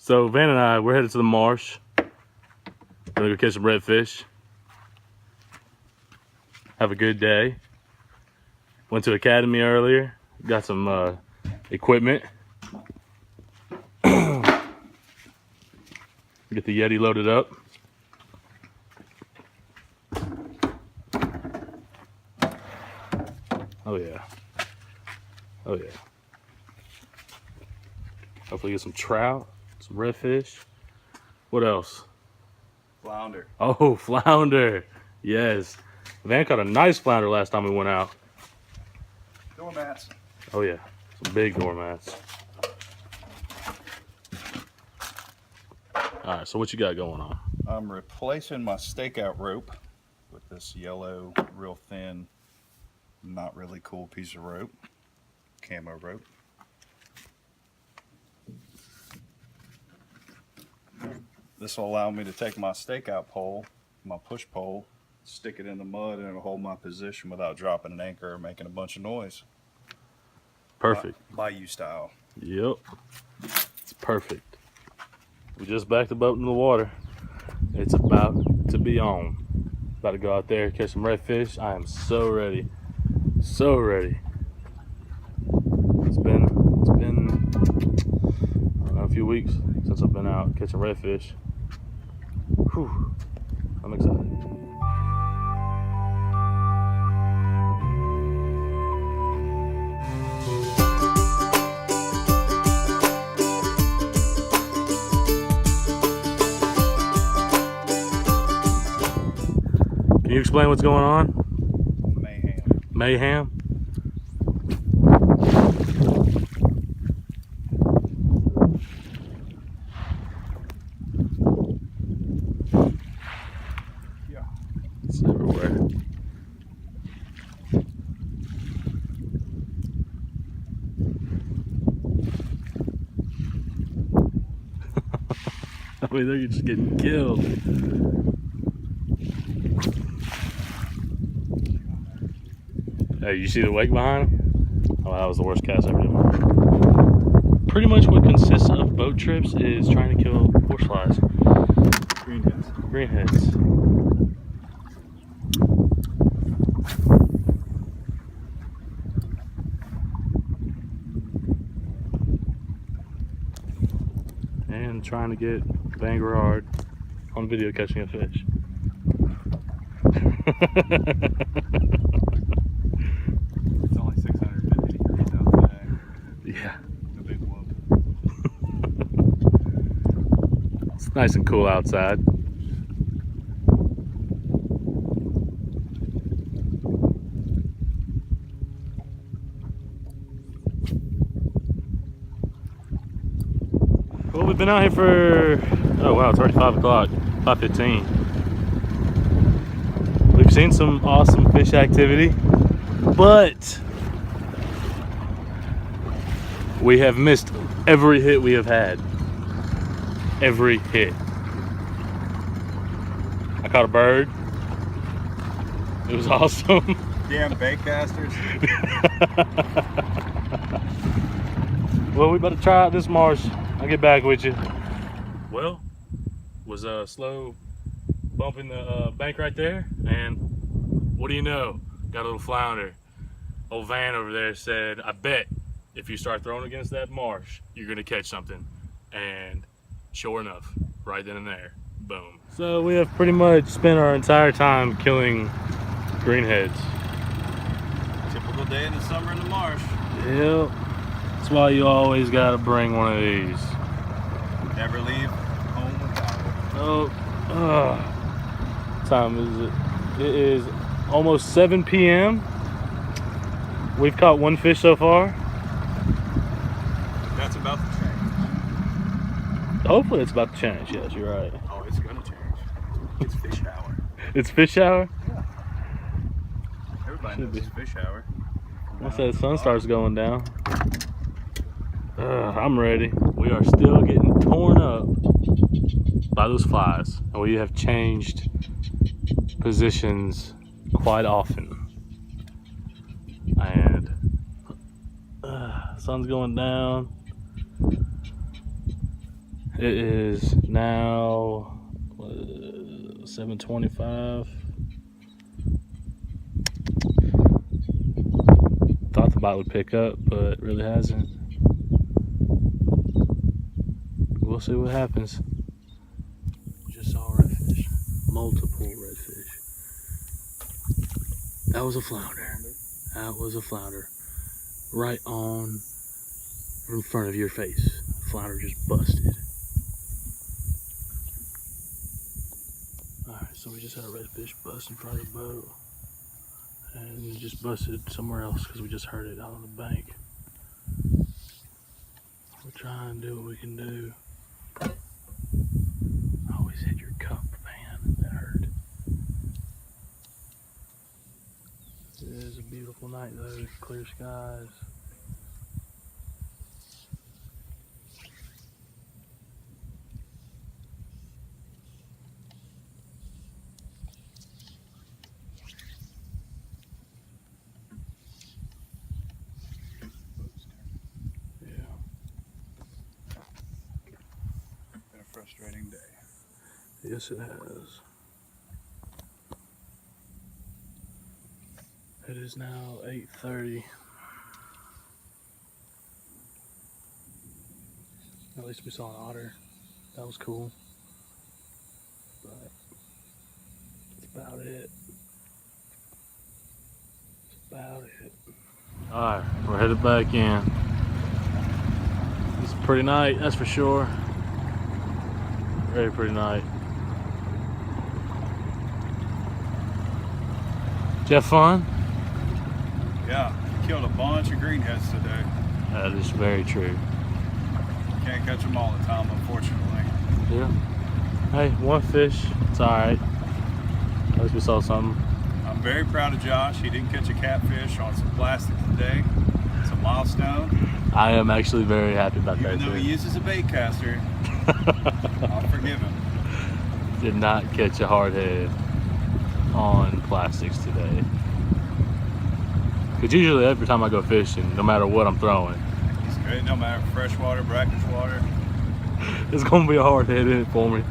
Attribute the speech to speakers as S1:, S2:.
S1: So Van and I, we're headed to the marsh. We're gonna go catch some redfish. Have a good day. Went to Academy earlier. Got some equipment. Get the Yeti loaded up. Oh yeah. Oh yeah. Hopefully get some trout, some redfish. What else?
S2: Flounder.
S1: Oh, flounder. Yes. Van caught a nice flounder last time we went out.
S2: Doormats.
S1: Oh yeah. Some big doormats. Alright, so what you got going on?
S2: I'm replacing my stakeout rope with this yellow, real thin, not really cool piece of rope. Camo rope. This will allow me to take my stakeout pole, my push pole, stick it in the mud, and it'll hold my position without dropping an anchor or making a bunch of noise.
S1: Perfect.
S2: Bayou style.
S1: Yep. It's perfect. We just backed the boat in the water. It's about to be on. About to go out there, catch some redfish. I am so ready. So ready. It's been I don't know, a few weeks since I've been out catching redfish. Whew. I'm excited. Can you explain what's going on?
S2: Mayhem.
S1: Mayhem?
S2: Yeah.
S1: It's everywhere. I mean, they're just getting killed. Hey, you see the wake behind him? Oh, that was the worst cast I ever did. Pretty much what consists of boat trips is trying to kill horseflies.
S2: Greenheads.
S1: Greenheads. And trying to get Van Gerard on video catching a fish.
S2: It's only 650 degrees out today.
S1: Yeah.
S2: A big whoop.
S1: It's nice and cool outside. Well, we've been out here for, oh wow, it's already 5 o'clock, 5:15. We've seen some awesome fish activity, but we have missed every hit we have had. Every hit. I caught a bird. It was awesome.
S2: Damn baitcasters.
S1: Well, we better try out this marsh. I'll get back with you. Well, was slow bumping the bank right there, and what do you know? Got a little flounder. Old Van over there said, I bet if you start throwing against that marsh, you're gonna catch something. And sure enough, right then and there, boom. So we have pretty much spent our entire time killing greenheads.
S2: Typical day in the summer in the marsh.
S1: Yep. That's why you always gotta bring one of these.
S2: Never leave home without it.
S1: Oh, what time is it? It is almost 7 p.m. We've caught one fish so far.
S2: That's about to change.
S1: Hopefully it's about to change. Yes, you're right.
S2: Oh, it's gonna change. It's fish hour.
S1: It's fish hour?
S2: Yeah. Everybody knows it's fish hour.
S1: Once that sun starts going down. I'm ready. We are still getting torn up by those flies. And we have changed positions quite often. And sun's going down. It is now 7:25. Thought the bite would pick up, but it really hasn't. We'll see what happens. Just saw redfish. Multiple redfish. That was a flounder. That was a flounder. Right on in front of your face. Flounder just busted. Alright, so we just had a redfish bust in front of the boat. And it just busted somewhere else because we just heard it out on the bank. We'll try and do what we can do. Always hit your cup, man. That hurt. It is a beautiful night though. Clear skies.
S2: Been a frustrating day.
S1: Yes, it has. It is now 8:30. At least we saw an otter. That was cool. But that's about it. That's about it. Alright, we're headed back in. It's a pretty night, that's for sure. Very pretty night. Did you have fun?
S2: Yeah, killed a bunch of greenheads today.
S1: That is very true.
S2: Can't catch them all the time, unfortunately.
S1: Yeah. Hey, one fish. It's alright. At least we saw something.
S2: I'm very proud of Josh. He didn't catch a catfish on some plastic today. It's a milestone.
S1: I am actually very happy about that.
S2: Even though he uses a bait caster, I'll forgive him.
S1: Did not catch a hardhead on plastics today. Because usually every time I go fishing, no matter what I'm throwing,
S2: It's great, no matter freshwater, brackish water.
S1: it's going to be a hardhead in it for me.